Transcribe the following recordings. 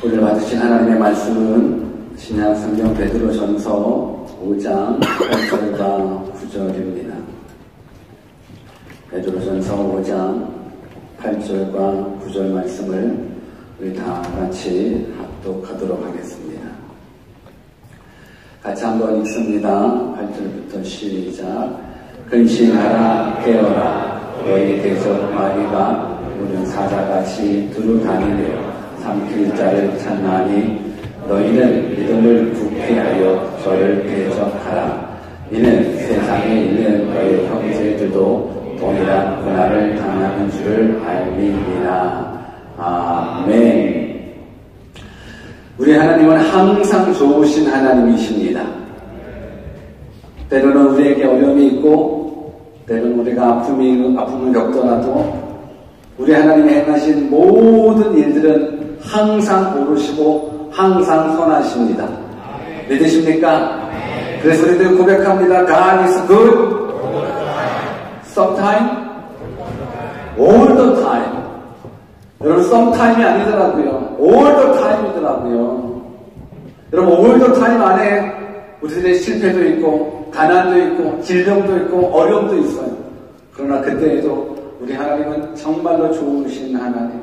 오늘 받으신 하나님의 말씀은 신약 성경 베드로전서 5장 8절과 9절입니다. 베드로전서 5장 8절과 9절 말씀을 우리 다 같이 합독하도록 하겠습니다. 같이 한번 읽습니다. 8절부터 시작. 근신하라 깨어라 너희 대적 마귀가 우는 사자같이 두루 다니며 삼킬 자를 찾나니 너희는 믿음을 굳게 하여 저를 대적하라. 이는 세상에 있는 너희 형제들도 동일한 고난을 당하는 줄을 알미니라. 아멘. 우리 하나님은 항상 좋으신 하나님이십니다. 때로는 우리에게 어려움이 있고 때로는 우리가 아픔을 겪더라도 우리 하나님이 행하신 모든 일들은 항상 옳으시고 항상 선하십니다. 믿으십니까? 그래서 우리들 고백합니다. God is good sometime, all the time. 여러분 sometime이 아니더라고요. all the time이더라고요. 여러분 all the time 안에 우리들의 실패도 있고 가난도 있고 질병도 있고 어려움도 있어요. 그러나 그때에도 우리 하나님은 정말로 좋으신 하나님.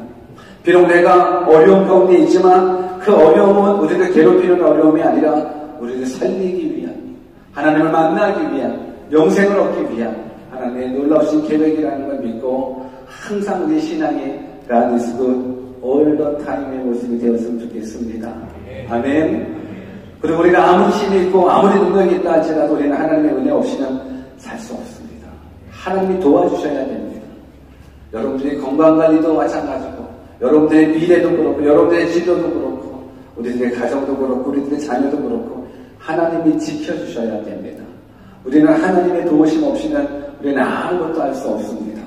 비록 내가 어려움 가운데 있지만 그 어려움은 우리를 괴롭히는 어려움이 아니라 우리를 살리기 위한, 하나님을 만나기 위한, 영생을 얻기 위한 하나님의 놀라우신 계획이라는 걸 믿고 항상 우리 신앙이 God is good all the time의 모습이 되었으면 좋겠습니다. 아멘. 그리고 우리가 아무리 힘이 있고 아무리 능력이 있다 할지라도 우리는 하나님의 은혜 없이는 살 수 없습니다. 하나님이 도와주셔야 됩니다. 여러분들의 건강관리도 마찬가지고 여러분들의 미래도 그렇고 여러분들의 진로도 그렇고 우리들의 가정도 그렇고 우리들의 자녀도 그렇고 하나님이 지켜주셔야 됩니다. 우리는 하나님의 도우심 없이는 우리는 아무것도 할 수 없습니다.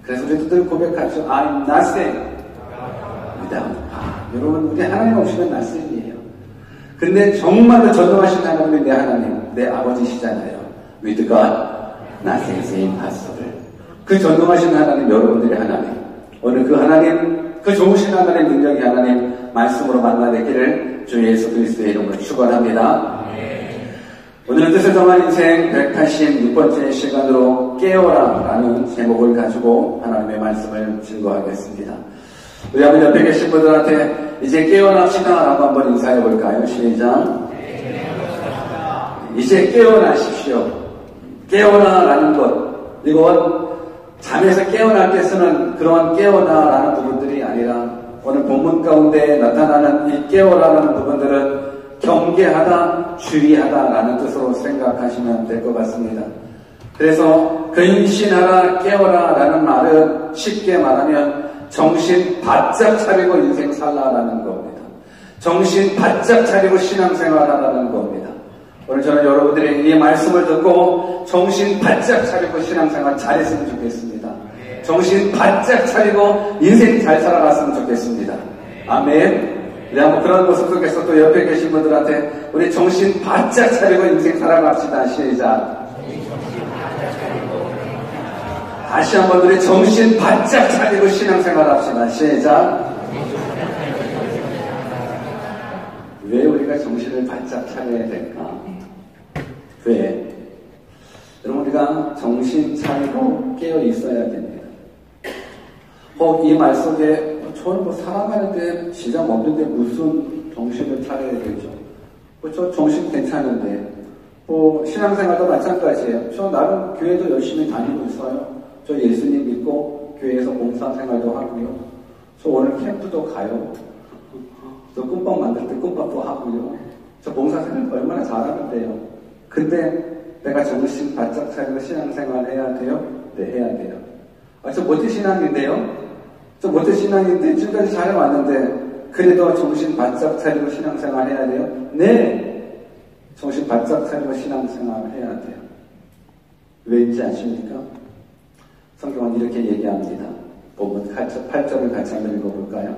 그래서 우리도 늘 고백하죠. I'm nothing without God. 여러분 우리 하나님 없이는 nothing이에요. 근데 정말로 전능하신 하나님이 내 하나님, 내 아버지시잖아요. With God, nothing is impossible. 그 전능하신 하나님, 여러분들의 하나님. 오늘 그 하나님, 그 좋으신 하나님, 능력의 하나님 말씀으로 만나뵙기를 주 예수 그리스도의 이름으로 축원합니다. 오늘은 뜻을 정한 인생 186번째 시간으로 깨어라 라는 제목을 가지고 하나님의 말씀을 증거하겠습니다. 우리 한번 옆에 계신 분들한테 이제 깨어납시다 라고 한번 인사해 볼까요? 시작. 이제 깨어나십시오. 깨어나 라는 것, 이건 잠에서 깨어날 때 쓰는 그러한 깨어나 라는 부분들이 아니라 오늘 본문 가운데 나타나는 이 깨어라라는 부분들은 경계하다, 주의하다 라는 뜻으로 생각하시면 될 것 같습니다. 그래서 근신하라, 깨어라 라는 말은 쉽게 말하면 정신 바짝 차리고 인생 살라라는 겁니다. 정신 바짝 차리고 신앙생활하라는 겁니다. 오늘 저는 여러분들이 이 말씀을 듣고 정신 바짝 차리고 신앙생활 잘했으면 좋겠습니다. 정신 바짝 차리고 인생 잘 살아갔으면 좋겠습니다. 아멘. 우리 한번 그런 모습 속에서 또 옆에 계신 분들한테 우리 정신 바짝 차리고 인생 살아갑시다. 시작. 다시 한번 우리 정신 바짝 차리고 신앙생활 합시다. 시작. 왜 우리가 정신을 바짝 차려야 될까? 왜? 여러분 우리가 정신 차리고 깨어 있어야 됩니다. 이 말 속에 저는 뭐 살아가는데 지장 없는데 무슨 정신을 차려야 되죠? 저 정신 괜찮은데 신앙생활도 마찬가지예요. 저 나름 교회도 열심히 다니고 있어요. 저 예수님 믿고 교회에서 봉사생활도 하고요. 저 오늘 캠프도 가요. 저 꿈밥 만들 때 꿈밥도 하고요. 저 봉사생활 얼마나 잘하는데요. 근데 내가 정신 바짝 차리고 신앙생활 해야 돼요? 네, 해야 돼요. 저 모태신앙인데요? 저 모태신앙인데 지금까지 잘해왔는데 그래도 정신 바짝 차리고 신앙생활 해야 돼요? 네! 정신 바짝 차리고 신앙생활 해야 돼요. 왜인지 아십니까? 성경은 이렇게 얘기합니다. 본문 8절을 같이 한번 읽어볼까요?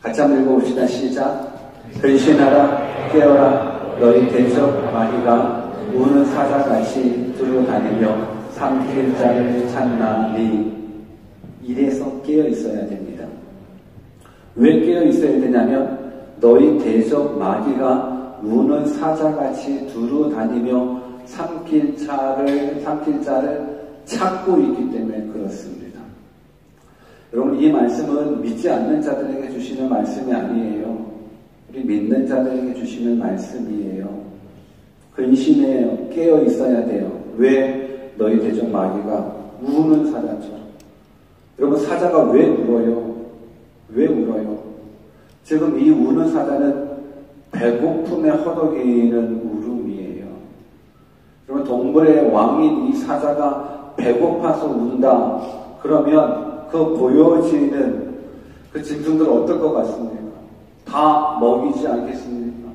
같이 한번 읽어봅시다. 시작. 근신하라, 깨어라, 너희 대적 마귀가 우는 사자같이 두루 다니며 삼킬 자를 찾나니. 이래서 깨어 있어야 됩니다. 왜 깨어 있어야 되냐면 너희 대적 마귀가 우는 사자같이 두루 다니며 삼킬 자를 찾고 있기 때문에 그렇습니다. 여러분, 이 말씀은 믿지 않는 자들에게 주시는 말씀이 아니에요. 우리 믿는 자들에게 주시는 말씀이에요. 근심해요. 깨어 있어야 돼요. 왜? 너희 대적 마귀가 우는 사자처럼. 여러분, 사자가 왜 울어요? 왜 울어요? 지금 이 우는 사자는 배고픔에 허덕이는 울음이에요. 여러분, 동물의 왕인 이 사자가 배고파서 운다. 그러면 그 보여지는 그 짐승들은 어떨 것 같습니까? 다 먹이지 않겠습니까?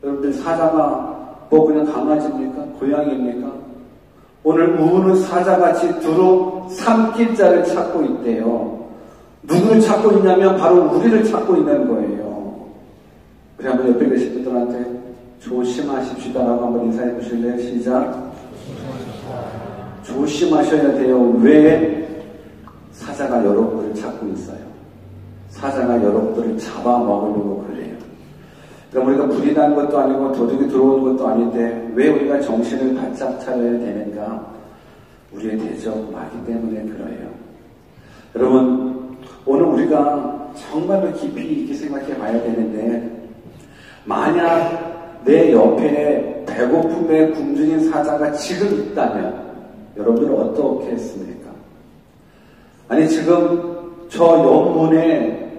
여러분들, 사자가 뭐 그냥 강아지입니까? 고양이입니까? 오늘 우는 사자같이 두루 삼킬 자를 찾고 있대요. 누구를 찾고 있냐면 바로 우리를 찾고 있는 거예요. 우리 한번 옆에 계신 분들한테 조심하십시다라고 한번 인사해 보실래요? 시작. 조심하셔야 돼요. 왜? 사자가 여러분들을 찾고 있어요. 사자가 여러분들을 잡아먹으려고 그래요. 그럼 우리가 불이 난 것도 아니고 도둑이 들어오는 것도 아닌데 왜 우리가 정신을 바짝 차려야 되는가? 우리의 대적 마귀 때문에 그래요. 여러분, 오늘 우리가 정말로 깊이 있게 생각해 봐야 되는데, 만약 내 옆에 배고픔에 굶주린 사자가 지금 있다면 여러분들은 어떻게 했습니까? 아니, 지금 저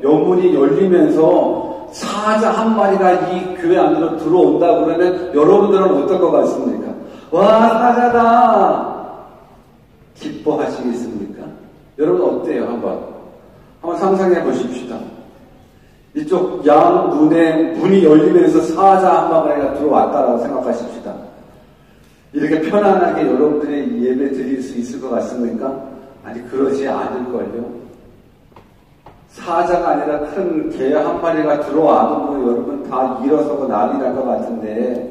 연문이 열리면서 사자 한 마리가 이 교회 안으로 들어온다 그러면 여러분들은 어떨 것 같습니까? 와, 사자다! 기뻐하시겠습니까? 여러분 어때요? 한번 상상해 보십시다. 이쪽 양 문이 열리면서 사자 한 마리가 들어왔다라고 생각하십시다. 이렇게 편안하게 여러분들의 예배 드릴 수 있을 것 같습니까? 아니, 그러지 않을걸요. 사자가 아니라 큰 개 한 마리가 들어와도 뭐 여러분 다 일어서고 난리 날 것 같은데,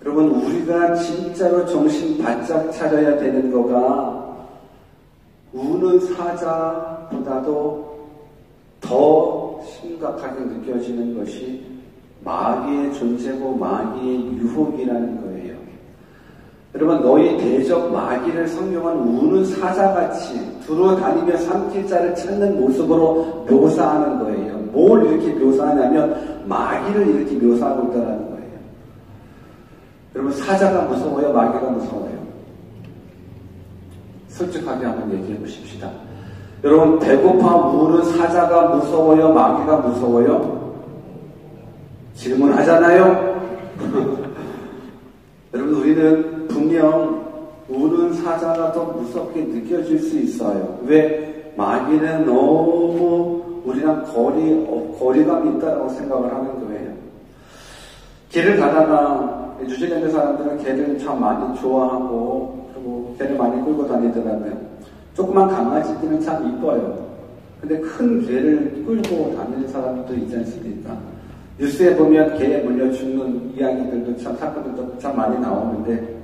여러분, 우리가 진짜로 정신 바짝 차려야 되는 거가 우는 사자보다도 더 심각하게 느껴지는 것이 마귀의 존재고 마귀의 유혹이라는 거예요. 여러분, 너희 대적 마귀를 성경은 우는 사자같이 두루다니며 삼킬 자를 찾는 모습으로 묘사하는 거예요. 뭘 이렇게 묘사하냐면 마귀를 이렇게 묘사하고 있다는 거예요. 여러분, 사자가 무서워요? 마귀가 무서워요? 솔직하게 한번 얘기해 보십시다. 여러분, 배고파 우는 사자가 무서워요? 마귀가 무서워요? 질문하잖아요? 여러분, 우리는 분명 우는 사자가 더 무섭게 느껴질 수 있어요. 왜? 마귀는 너무 우리랑 거리감이 있다고 생각을 하는 거예요. 길을 가다가 뉴질랜드 사람들은 개를 참 많이 좋아하고 그리고 개를 많이 끌고 다니더라고요. 조그만 강아지들은 참 이뻐요. 근데 큰 개를 끌고 다니는 사람도 있지 않습니까? 뉴스에 보면 개에 물려 죽는 이야기들도 참, 사건들도 참 많이 나오는데,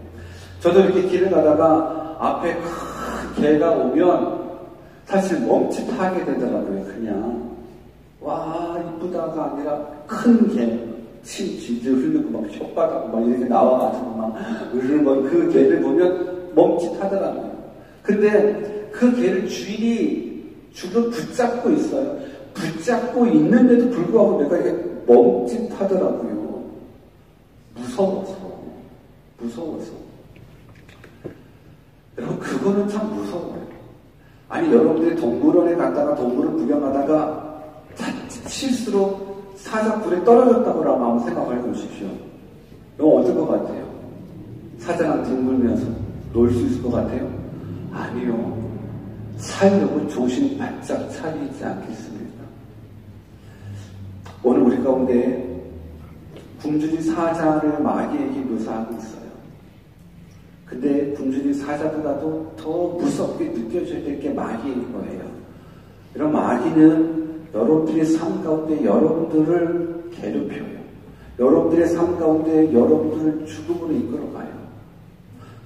저도 이렇게 길을 가다가 앞에 큰 개가 오면 사실 멈칫하게 되더라고요. 그냥 와, 이쁘다가 아니라 큰 개, 침 질질 흘리고 막 혓바닥 막 이렇게 나와가지고 막 으르는 거, 그 개를 보면 멈칫하더라고요. 근데 그 개를 주인이 줄을 붙잡고 있어요. 붙잡고 있는데도 불구하고 내가 이게 멈칫하더라고요. 무서워서. 여러분, 그거는 참 무서워요. 아니, 여러분들이 동물원에 갔다가 동물을 구경하다가 자칫 실수로 사자 뿔에 떨어졌다고 한번 생각해 보십시오. 이거 어떨 것 같아요? 사자랑 뒹굴면서 놀 수 있을 것 같아요? 아니요. 살려고 정신 바짝 차리지 않겠습니까? 오늘 우리 가운데 굶주린 사자를 마귀에게 묘사하고 있어요. 근데 굶주린 사자보다도 더 무섭게 느껴져야 될 게 마귀인 거예요. 이런 마귀는 여러분들의 삶 가운데 여러분들을 괴롭혀요. 여러분들의 삶 가운데 여러분들을 죽음으로 이끌어가요.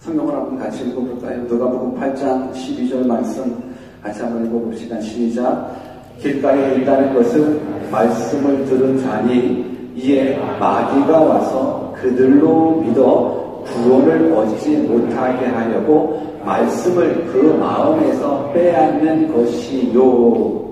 성경을 한번 같이 읽어볼까요? 누가복음 8장 12절 말씀 같이 한번 읽어봅시다. 시작. 길가에 있다는 것은 말씀을 들은 자니 이에 마귀가 와서 그들로 믿어 구원을 얻지 못하게 하려고 말씀을 그 마음에서 빼앗는 것이요.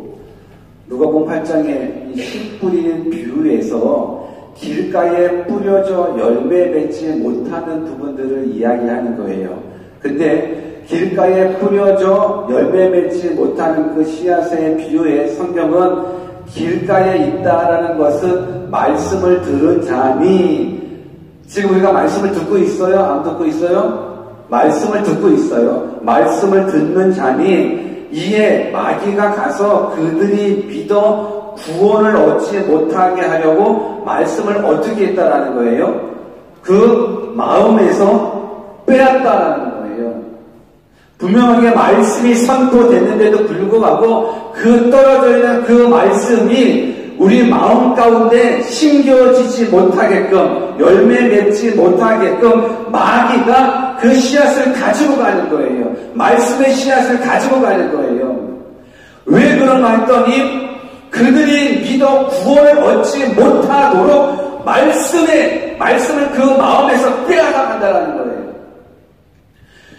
누가복음 8장에 이 씨 뿌리는 비유에서 길가에 뿌려져 열매 맺지 못하는 부분들을 이야기하는 거예요. 근데 길가에 뿌려져 열매 맺지 못하는 그 씨앗의 비유에 성경은 길가에 있다라는 것은 말씀을 들은 자니, 지금 우리가 말씀을 듣고 있어요? 안 듣고 있어요? 말씀을 듣고 있어요. 말씀을 듣는 자니 이에 마귀가 가서 그들이 믿어 구원을 얻지 못하게 하려고 말씀을 어떻게 했다라는 거예요? 그 마음에서 빼앗다라는 거예요. 분명하게 말씀이 선포됐는데도 불구하고 그 떨어져 있는 그 말씀이 우리 마음 가운데 심겨지지 못하게끔, 열매 맺지 못하게끔 마귀가 그 씨앗을 가지고 가는 거예요. 말씀의 씨앗을 가지고 가는 거예요. 왜 그런가 했더니 그들이 믿어 구원을 얻지 못하도록 말씀을 그 마음에서 빼앗아간다는 거예요.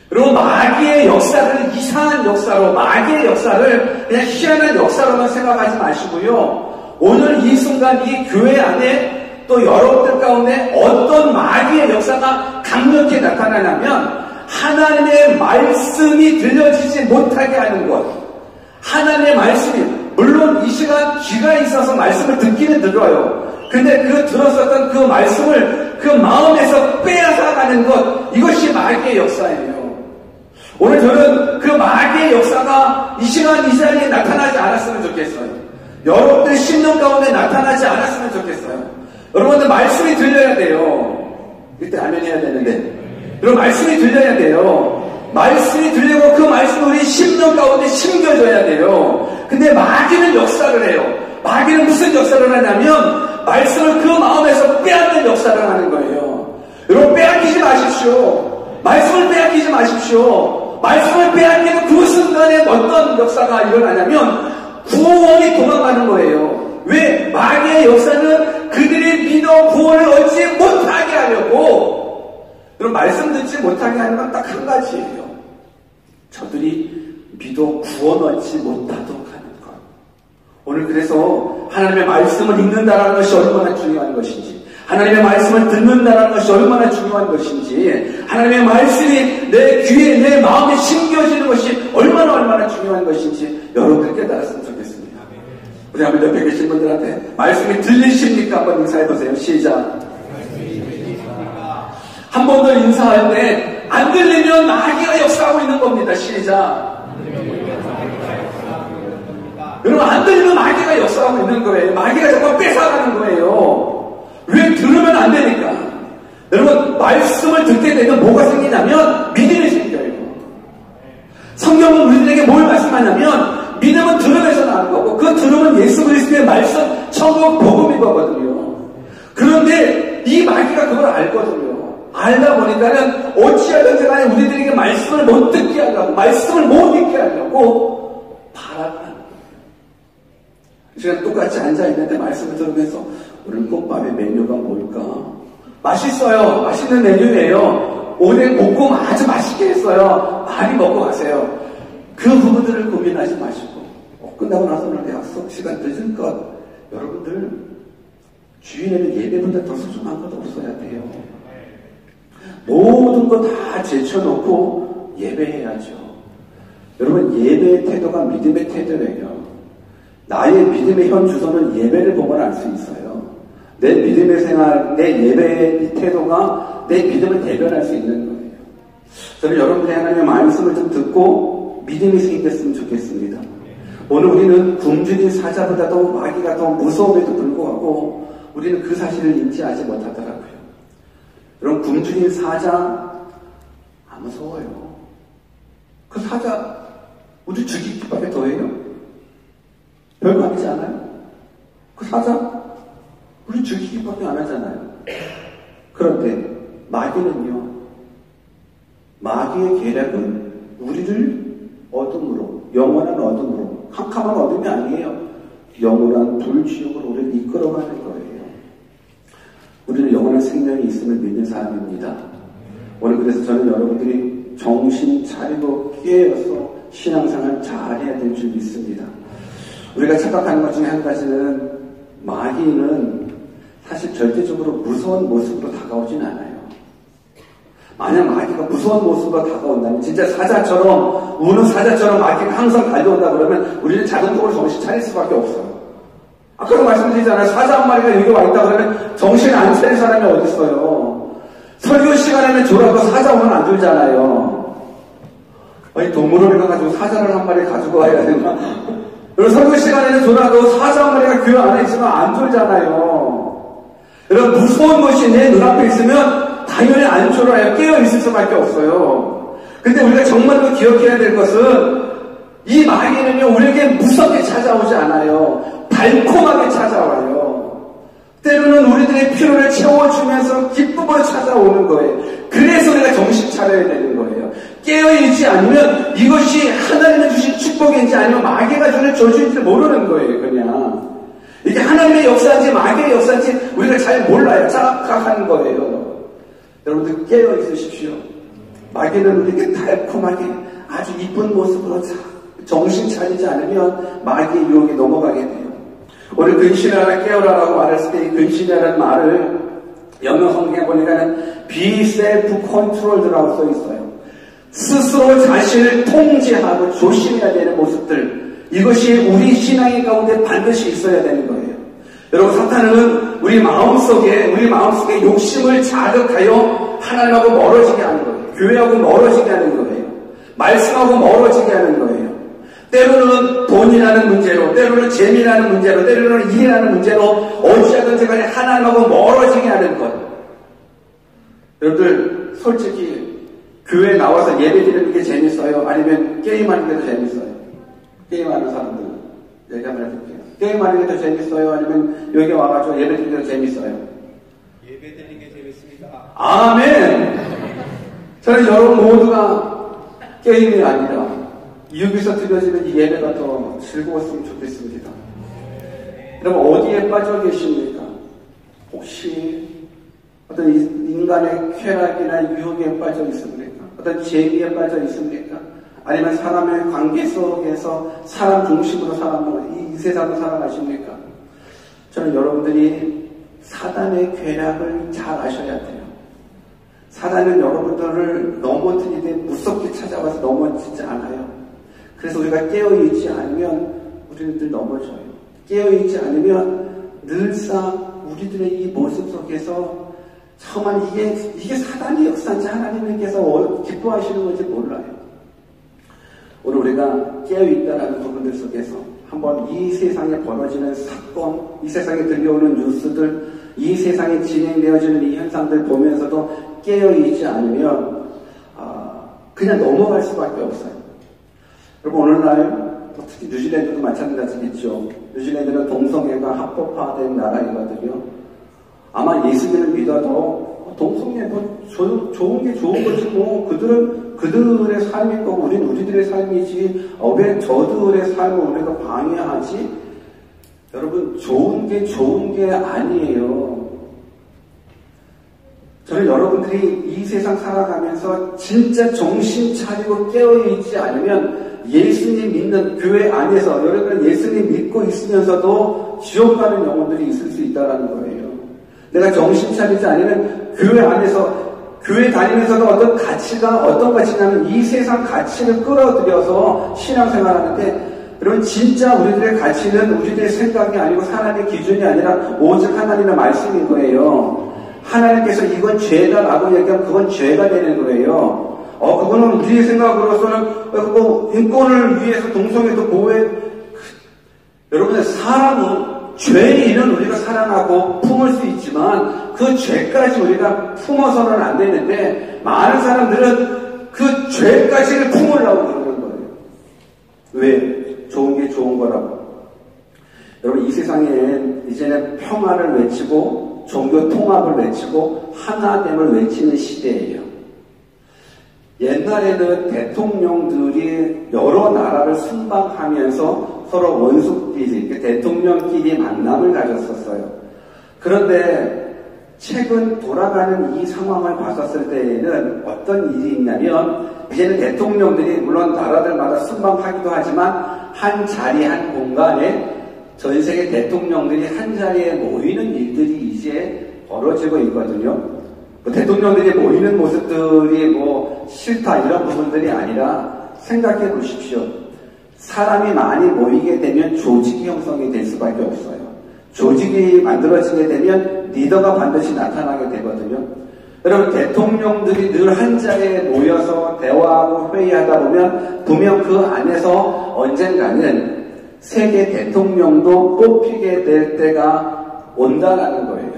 그리고 마귀의 역사를 이상한 역사로, 마귀의 역사를 그냥 희한한 역사로만 생각하지 마시고요. 오늘 이 순간 이 교회 안에 또 여러분들 가운데 어떤 마귀의 역사가 강력히 나타나냐면 하나님의 말씀이 들려지지 못하게 하는 것. 하나님의 말씀이, 물론 이 시간 귀가 있어서 말씀을 듣기는 들어요. 근데 그 들었었던 그 말씀을 그 마음에서 빼앗아가는 것, 이것이 마귀의 역사예요. 오늘 저는 그 마귀의 역사가 이 시간 이 자리에 나타나지 않았으면 좋겠어요. 여러분들 심령 가운데 나타나지 않았으면 좋겠어요. 여러분들 말씀이 들려야 돼요. 이때 아멘 해야 되는데. 여러분 말씀이 들려야 돼요. 말씀이 들리고 그 말씀이 우리 심령 가운데 심겨져야 돼요. 근데 마귀는 역사를 해요. 마귀는 무슨 역사를 하냐면 말씀을 그 마음에서 빼앗는 역사를 하는 거예요. 여러분 빼앗기지 마십시오. 말씀을 빼앗기지 마십시오. 말씀을 빼앗기는 그 순간에 어떤 역사가 일어나냐면 구원이 도망가는 거예요. 왜? 마귀의 역사는 그들이 믿어 구원을 얻지 못하게 하려고. 그럼 말씀 듣지 못하게 하는 건 딱 한 가지예요. 저들이 믿어 구원 얻지 못하도록 하는 것. 오늘 그래서 하나님의 말씀을 읽는다는 것이 얼마나 중요한 것인지, 하나님의 말씀을 듣는다는 것이 얼마나 중요한 것인지, 하나님의 말씀이 내 귀에 내 마음에 심겨지는 것이 얼마나 중요한 것인지 여러분들 깨달았으면 좋겠습니다. 우리 한번 옆에 계신 분들한테 말씀이 들리십니까? 한번 인사해보세요. 시작. 한 번 더 인사할 때 안 들리면 마귀가 역사하고 있는 겁니다. 시작. 여러분 안 들리면 마귀가 역사하고 있는 거예요. 마귀가 자꾸 뺏어가는 거예요. 왜? 들으면 안 되니까. 여러분 말씀을 듣게 되면 뭐가 생기냐면 믿음이 생겨요. 성경은 우리들에게 뭘 말씀하냐면 믿음은 들음에서 나는 거고 그 들음은 예수 그리스도의 말씀, 천국 복음인 거거든요. 그런데 이 마귀가 그걸 알거든요. 알다 보니까는 어찌하든지 간에 우리들에게 말씀을 못 듣게 하려고, 말씀을 못 읽게 하려고 바라는 거예요. 제가 똑같이 앉아있는데 말씀을 들으면서 오늘 꽃밥의 메뉴가 뭘까? 맛있어요. 맛있는 메뉴예요. 오뎅 볶음 아주 맛있게 했어요. 많이 먹고 가세요. 그 부분들을 고민하지 마시고 끝나고 나서 오늘 약속 시간 늦은 것, 여러분들 주일에는 예배보다 더 소중한 것 없어야 돼요. 모든 거 다 제쳐놓고 예배해야죠. 여러분 예배의 태도가 믿음의 태도예요. 나의 믿음의 현 주소는 예배를 보면 알 수 있어요. 내 믿음의 생활, 내 예배의 태도가 내 믿음을 대변할 수 있는 거예요. 저는 여러분들의 하나님의 말씀을 좀 듣고 믿음이 생겼으면 좋겠습니다. 오늘 우리는 굶주린 사자보다도 마귀가 더 무서움에도 불구하고 우리는 그 사실을 인지하지 못하더라고요. 여러분 굶주린 사자 안 무서워요. 그 사자 우리 죽이기밖에 더해요? 별거 아니지 않아요? 그 사자 우리 죽이기밖에 안 하잖아요. 그런데 마귀는요, 마귀의 계략은 우리를 어둠으로, 영원한 어둠으로, 캄캄한 어둠이 아니에요. 영원한 불지옥으로 우리를 이끌어가는 거예요. 우리는 영원한 생명이 있음을 믿는 사람입니다. 오늘 그래서 저는 여러분들이 정신 차리고 깨어서 신앙생활 잘해야 될 줄 믿습니다. 우리가 착각하는 것 중에 한 가지는 마귀는 사실 절대적으로 무서운 모습으로 다가오진 않아요. 만약 마귀가 무서운 모습으로 다가온다면 진짜 사자처럼 우는 사자처럼 마귀가 항상 달려온다 그러면 우리는 자동적으로 정신 차릴 수밖에 없어요. 아까도 말씀드리잖아요. 사자 한 마리가 여기 와 있다 그러면 정신 안 차릴 사람이 어디 있어요. 설교 시간에는 졸아도 사자 오면 안 졸잖아요. 아니 동물원에 가가지고 사자를 한 마리 가지고 와야 되나? 그리고 설교 시간에는 졸아도 사자 한 마리가 교회 안에 있으면 안 졸잖아요. 여러분 무서운 것이 내 눈앞에 있으면 당연히 안 졸아요. 깨어있을 수밖에 없어요. 근데 우리가 정말로 기억해야 될 것은 이 마귀는요 우리에게 무섭게 찾아오지 않아요. 달콤하게 찾아와요. 때로는 우리들의 필요를 채워주면서 기쁨으로 찾아오는 거예요. 그래서 우리가 정신 차려야 되는 거예요. 깨어있지 않으면 이것이 하나님이 주신 축복인지 아니면 마귀가 주는 저주인지 모르는 거예요. 그냥 이게 하나님의 역사인지 마귀의 역사인지 우리가 잘 몰라요. 착각하는 거예요. 여러분들 깨어있으십시오. 마귀는 우리에게 달콤하게 아주 이쁜 모습으로 정신 차리지 않으면 마귀의 유혹에 넘어가게 돼요. 오늘 근신하라 깨어라라고 말했을 때 이 근신이라는 말을 영어 성경에 보니까는 be self-controlled라고 써 있어요. 스스로 자신을 통제하고 조심해야 되는 모습들, 이것이 우리 신앙의 가운데 반드시 있어야 되는 거예요. 여러분 사탄은 우리 마음속에 욕심을 자극하여 하나님하고 멀어지게 하는 거예요. 교회하고 멀어지게 하는 거예요. 말씀하고 멀어지게 하는 거예요. 때로는 돈이라는 문제로, 때로는 재미라는 문제로, 때로는 일이라는 문제로 어찌하든지 간에 하나님하고 멀어지게 하는 것. 여러분들 솔직히 교회에 나와서 예배 드리는 게 재밌어요? 아니면 게임하는 게 더 재밌어요? 게임하는 사람들은 얘기 한번 해볼게요. 게임하는 게 더 재밌어요? 아니면 여기 와가지고 예배 드리는 게 더 재밌어요? 예배 드리는 게 재밌습니다. 아멘! 저는 여러분 모두가 게임이 아니라 여기서 드려지는 이 예배가 더 즐거웠으면 좋겠습니다. 여러분 어디에 빠져 계십니까? 혹시 어떤 인간의 쾌락이나 유혹에 빠져 있습니까? 어떤 재미에 빠져 있습니까? 아니면 사람의 관계 속에서 사람 중심으로 이 세상을 살아가십니까? 저는 여러분들이 사단의 쾌락을 잘 아셔야 돼요. 사단은 여러분들을 넘어뜨리되 무섭게 찾아와서 넘어지지 않아요. 그래서 우리가 깨어있지 않으면 우리들 넘어져요. 깨어있지 않으면 늘상 우리들의 이 모습 속에서 정말 이게 사단의 역사인지 하나님께서 기뻐하시는 건지 몰라요. 오늘 우리가 깨어있다는 부분들 속에서 한번 이 세상에 벌어지는 사건, 이 세상에 들려오는 뉴스들, 이 세상에 진행되어지는 이 현상들 보면서도 깨어있지 않으면 그냥 넘어갈 수밖에 없어요. 여러분 오늘날 특히 뉴질랜드도 마찬가지겠죠. 뉴질랜드는 동성애가 합법화된 나라이거든요. 아마 예수님을 믿어도 동성애 좋은 게 좋은 거지 뭐 그들은 그들의 삶일 거고 우리는 우리들의 삶이지 왜 저들의 삶을 우리가 방해하지? 여러분 좋은 게 아니에요. 저는 여러분들이 이 세상 살아가면서 진짜 정신 차리고 깨어있지 않으면 예수님 믿는 교회 안에서 여러분은 예수님 믿고 있으면서도 지옥 가는 영혼들이 있을 수 있다는 거예요. 내가 정신 차리지 않으면 교회 안에서 교회 다니면서도 어떤 가치냐면 이 세상 가치를 끌어들여서 신앙생활하는데 여러분 진짜 우리들의 가치는 우리들의 생각이 아니고 하나님의 기준이 아니라 오직 하나님의 말씀인 거예요. 하나님께서 이건 죄다라고 얘기하면 그건 죄가 되는 거예요. 그거는 우리의 생각으로서는 인권을 위해서 동성애도 보호해. 여러분 사람은 죄인은 우리가 사랑하고 품을 수 있지만 그 죄까지 우리가 품어서는 안 되는데 많은 사람들은 그 죄까지를 품으려고 그러는 거예요. 왜? 좋은 게 좋은 거라고. 여러분 이 세상엔 이제는 평화를 외치고 종교 통합을 외치고 하나됨을 외치는 시대예요. 옛날에는 대통령들이 여러 나라를 순방하면서 서로 원수끼리, 대통령끼리 만남을 가졌었어요. 그런데 최근 돌아가는 이 상황을 봤었을 때에는 어떤 일이 있냐면, 이제는 대통령들이 물론 나라들마다 순방하기도 하지만 한 자리, 한 공간에 전 세계 대통령들이 한 자리에 모이는 일들이 이제 벌어지고 있거든요. 대통령들이 모이는 모습들이 싫다 이런 부분들이 아니라 생각해 보십시오. 사람이 많이 모이게 되면 조직이 형성이 될 수밖에 없어요. 조직이 만들어지게 되면 리더가 반드시 나타나게 되거든요. 여러분, 대통령들이 늘 한 자리에 모여서 대화하고 회의하다 보면 분명 그 안에서 언젠가는 세계 대통령도 뽑히게 될 때가 온다라는 거예요.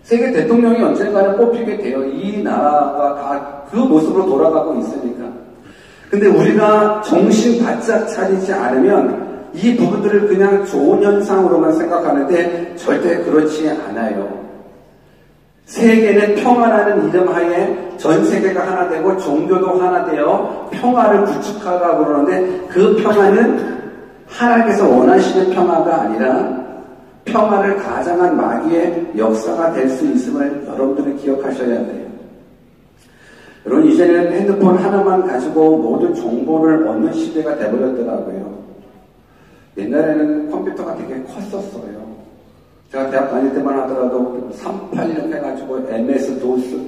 세계 대통령이 언젠가는 뽑히게 돼요. 이 나라가 다 그 모습으로 돌아가고 있으니까. 근데 우리가 정신 바짝 차리지 않으면 이 부분들을 그냥 좋은 현상으로만 생각하는데 절대 그렇지 않아요. 세계는 평화라는 이름 하에 전 세계가 하나 되고 종교도 하나 되어 평화를 구축하라고 그러는데, 그 평화는 하나님께서 원하시는 평화가 아니라 평화를 가장한 마귀의 역사가 될 수 있음을 여러분들은 기억하셔야 돼요. 여러분, 이제는 핸드폰 하나만 가지고 모든 정보를 얻는 시대가 되어버렸더라고요. 옛날에는 컴퓨터가 되게 컸었어요. 제가 대학 다닐 때만 하더라도 386 해가지고 MS 도스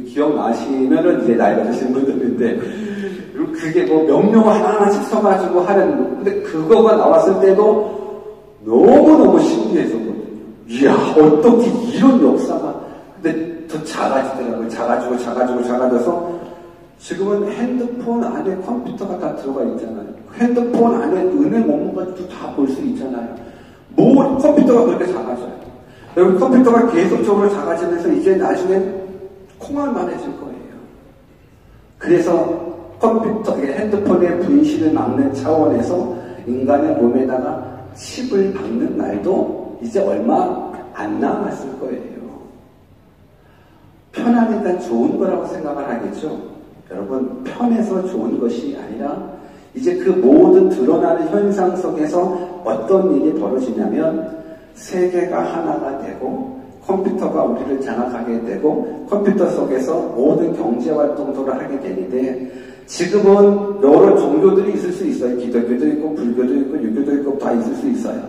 기억나시면은 이제 나이가 드신 분들인데, 그게 명령어 하나하나씩 써가지고 하는, 근데 그거가 나왔을 때도 너무너무 신기했었거든요. 이야, 어떻게 이런 역사가. 근데 더 작아지더라고요. 작아져서 지금은 핸드폰 안에 컴퓨터가 다 들어가 있잖아요. 핸드폰 안에 은행 업무까지도 다 볼 수 있잖아요. 컴퓨터가 그렇게 작아져요. 여러분, 컴퓨터가 계속적으로 작아지면서 이제 나중엔 콩알만 해질 거예요. 그래서 핸드폰의 분실을 막는 차원에서 인간의 몸에다가 칩을 박는 날도 이제 얼마 안 남았을 거예요. 편하니까 좋은 거라고 생각을 하겠죠. 여러분, 편해서 좋은 것이 아니라 이제 그 모든 드러나는 현상 속에서 어떤 일이 벌어지냐면, 세계가 하나가 되고 컴퓨터가 우리를 장악하게 되고 컴퓨터 속에서 모든 경제활동들을 하게 되는데, 지금은 여러 종교들이 있을 수 있어요. 기독교도 있고 불교도 있고 유교도 있고 다 있을 수 있어요.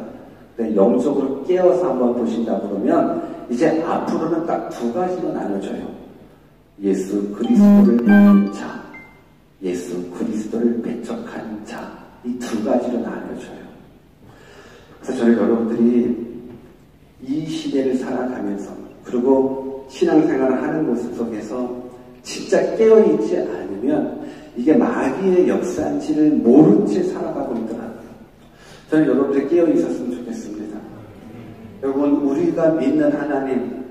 근데 영적으로 깨어서 한번 보신다 그러면 이제 앞으로는 딱 두 가지로 나눠져요. 예수 그리스도를 믿는 자, 예수 그리스도를 배척하는 자, 이 두 가지로 나눠져요. 그래서 저는 여러분들이 이 시대를 살아가면서, 그리고 신앙생활을 하는 모습 속에서 진짜 깨어있지 않으면 이게 마귀의 역사인지를 모른 채 살아가고 있더라고요. 저는 여러분들이 깨어있었으면 좋겠습니다. 여러분, 우리가 믿는 하나님,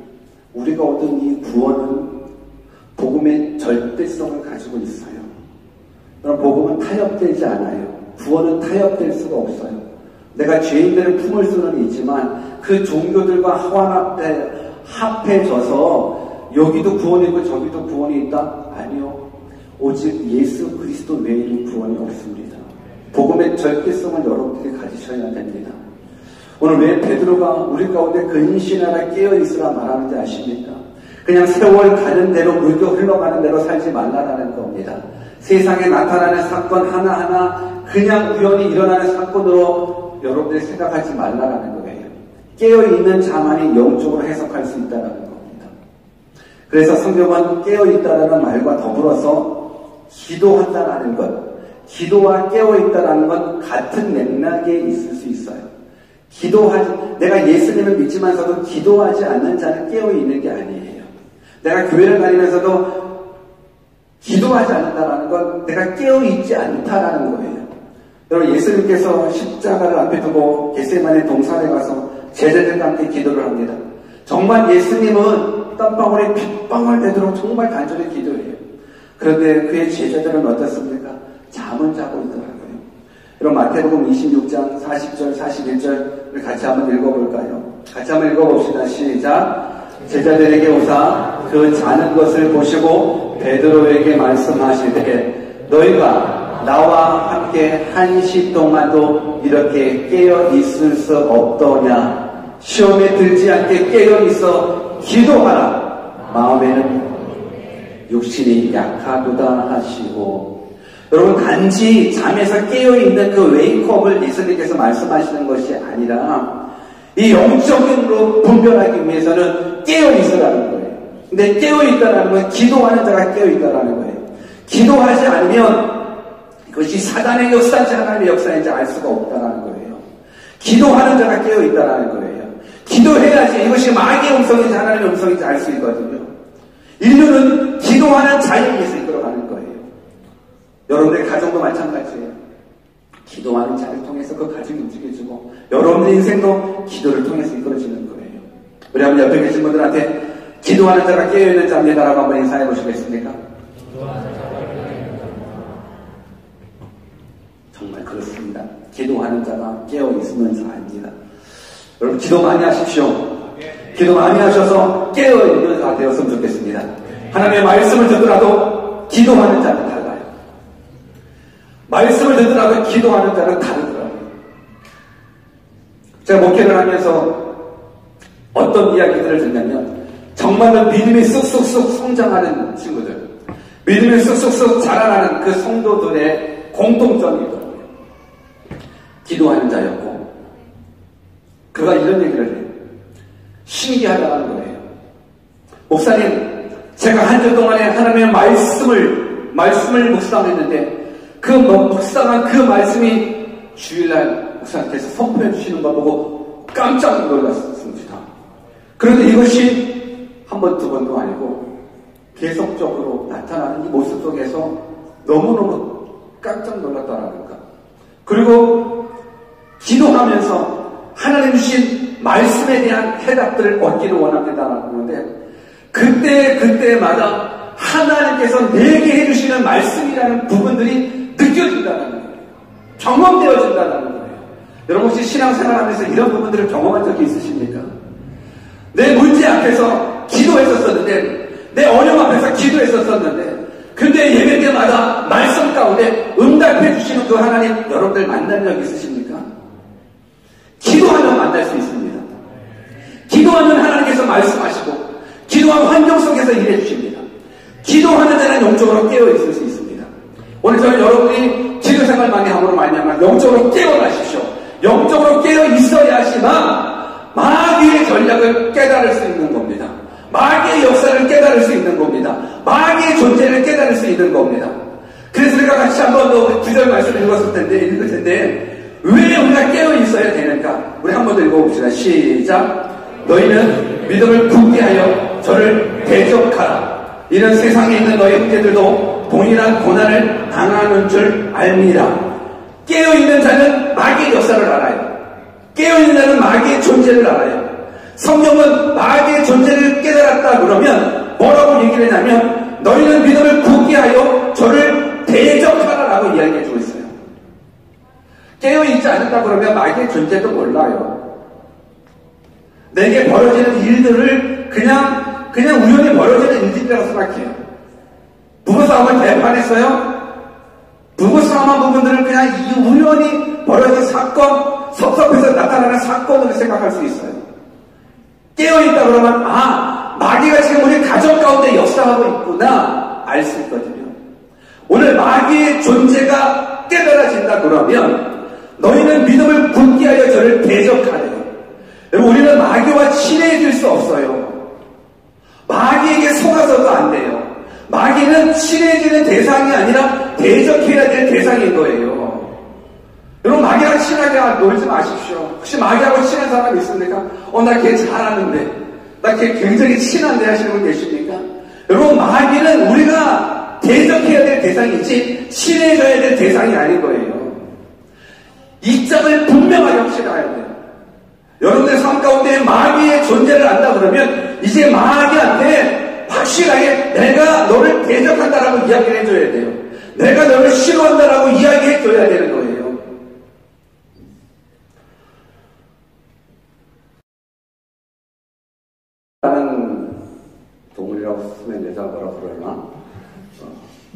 우리가 얻은 이 구원은 복음의 절대성을 가지고 있어요. 여러분, 복음은 타협되지 않아요. 구원은 타협될 수가 없어요. 내가 죄인들을 품을 수는 있지만 그 종교들과 합해져서 여기도 구원이 있고 저기도 구원이 있다? 아니요. 오직 예수 그리스도 외에는 구원이 없습니다. 복음의 절대성을 여러분들이 가지셔야 됩니다. 오늘 왜 베드로가 우리 가운데 근신하라 깨어있으라 말하는지 아십니까? 그냥 세월 가는 대로, 물교 흘러가는 대로 살지 말라라는 겁니다. 세상에 나타나는 사건 하나하나 그냥 우연히 일어나는 사건으로 여러분들이 생각하지 말라라는 거예요. 깨어있는 자만이 영적으로 해석할 수 있다는 겁니다. 그래서 성경은 깨어있다라는 말과 더불어서 기도한다라는 것, 기도와 깨어있다라는 건 같은 맥락에 있을 수 있어요. 내가 예수님을 믿지만서도 기도하지 않는 자는 깨어있는 게 아니에요. 내가 교회를 다니면서도 기도하지 않는다라는 건 내가 깨어있지 않다라는 거예요. 여러분, 예수님께서 십자가를 앞에 두고 겟세마네 동산에 가서 제자들과 함께 기도를 합니다. 정말 예수님은 땀방울에 핏방울 되도록 정말 간절히 기도해요. 그런데 그의 제자들은 어떻습니까? 잠은 자고 있더라고요. 여러분, 마태복음 26장 40절 41절을 같이 한번 읽어볼까요? 같이 한번 읽어봅시다. 시작. 제자들에게 오사 그 자는 것을 보시고 또 베드로에게 말씀하시되 너희가 나와 함께 1시 동안도 이렇게 깨어 있을 수 없더냐. 시험에 들지 않게 깨어 있어 기도하라. 마음에는 육신이 약하도다 하시고. 여러분, 단지 잠에서 깨어있는 그 웨이크업을 예수님께서 말씀하시는 것이 아니라 이 영적인으로 분별하기 위해서는 깨어있으라는 거예요. 근데 깨어있다라는 건 기도하는 자가 깨어있다라는 거예요. 기도하지 않으면 그것이 사단의 역사인지 하나님의 역사인지 알 수가 없다라는 거예요. 기도하는 자가 깨어있다라는 거예요. 기도해야지 이것이 마귀의 음성인지 하나님의 음성인지 알 수 있거든요. 인류는 기도하는 자에 의해서 이끌어가는 거예요. 여러분들의 가정도 마찬가지예요. 기도하는 자를 통해서 그 가정이 움직여지고 여러분의 인생도 기도를 통해서 이끌어지는 거예요. 우리 한번 옆에 계신 분들한테 기도하는 자가 깨어있는 자입니다라고 한번 인사해 보시겠습니까? 정말 그렇습니다. 기도하는 자가 깨어있는 자입니다. 여러분, 기도 많이 하십시오. 기도 많이 하셔서 깨어있는 자가 되었으면 좋겠습니다. 하나님의 말씀을 듣더라도 기도하는 자는 달라요. 말씀을 듣더라도 기도하는 자는 다르더라고요. 제가 목회를 하면서 어떤 이야기들을 듣냐면 정말로 믿음이 쑥쑥쑥 성장하는 친구들, 믿음이 쑥쑥쑥 자라나는 그 성도들의 공통점이 있더라고요. 기도하는 자였고 그가 이런 얘기를 해요. 신기하다는 거예요. 목사님, 제가 한 주 동안에 하나님의 말씀을 묵상했는데 그 묵상한 그 말씀이 주일날 목사님께서 선포해 주시는 걸 보고 깜짝 놀랐습니다. 그런데 이것이 한 번, 두 번도 아니고 계속적으로 나타나는 이 모습 속에서 너무너무 깜짝 놀랐다라니까. 그리고 기도하면서 하나님 주신 말씀에 대한 해답들을 얻기를 원합니다라고 하는데 그때마다 하나님께서 내게 해주시는 말씀이라는 부분들이 느껴진다는 거예요. 경험되어진다는 거예요. 여러분 혹시 신앙생활하면서 이런 부분들을 경험한 적이 있으십니까? 내 문제 앞에서 기도했었었는데 내 어려움 앞에서 기도했었었는데 근데 예배 때마다 말씀 가운데 응답해 주시는 그 하나님 여러분들 만난 적 있으십니까? 기도하면 만날 수 있습니다. 기도하면 하나님께서 말씀하시고 기도한 환경 속에서 일해 주십니다. 기도하는 자는 영적으로 깨어 있을 수 있습니다. 오늘 저는 여러분이 기도생활 많이 함으로 말미암아 영적으로 깨어나십시오. 영적으로 깨어 있어야지만 마귀의 전략을 깨달을 수 있는 겁니다. 마귀의 역사를 깨달을 수 있는 겁니다. 마귀의 존재를 깨달을 수 있는 겁니다. 그래서 우리가 같이 한번 더 구절 말씀을 읽을 텐데 왜 우리가 깨어 있어야 되는가? 우리 한 번 더 읽어봅시다. 시작. 너희는 믿음을 굳게 하여 저를 대적하라. 이는 세상에 있는 너희 형제들도 동일한 고난을 당하는 줄 알미라. 깨어있는 자는 마귀의 역사를 알아요. 깨어있는 자는 마귀의 존재를 알아요. 성경은 마귀의 존재를 깨달았다 그러면 뭐라고 얘기를 했냐면 너희는 믿음을 굳게 하여 저를 대적하라라고 이야기해주고 있어요. 깨어있지 않았다 그러면 마귀의 존재도 몰라요. 내게 벌어지는 일들을 그냥 우연히 벌어지는 일들이라고 생각해요. 부부싸움을 대판했어요. 부부싸움한 부분들을 그냥 우연히 벌어진 사건, 섭섭해서 나타나는 사건으로 생각할 수 있어요. 깨어있다 그러면 마귀가 지금 우리 가정 가운데 역사하고 있구나 알 수 있거든요. 오늘 마귀의 존재가 깨달아진다 그러면 너희는 믿음을 굳게 하여 저를 대적하래요. 여러분 우리는 마귀와 친해질 수 없어요. 마귀에게 속아서도 안 돼요. 마귀는 친해지는 대상이 아니라 대적해야 될 대상인 거예요. 여러분 마귀랑 친하게 놀지 마십시오. 혹시 마귀하고 친한 사람 있습니까? 나 걔 잘하는데 나 걔 굉장히 친한데 하시는 분 계십니까? 여러분 마귀는 우리가 대적해야 될 대상이지 친해져야 될 대상이 아닌 거예요. 이 점을 분명하게 확실해야 돼요. 여러분들 삶 가운데 마귀의 존재를 안다 그러면 이제 마귀한테 확실하게 내가 너를 대적한다라고 이야기를 해줘야 돼요. 내가 너를 싫어한다라고 이야기해줘야 되는 거예요. 라는 동물이라고 쓰면 여자 뭐라 그러나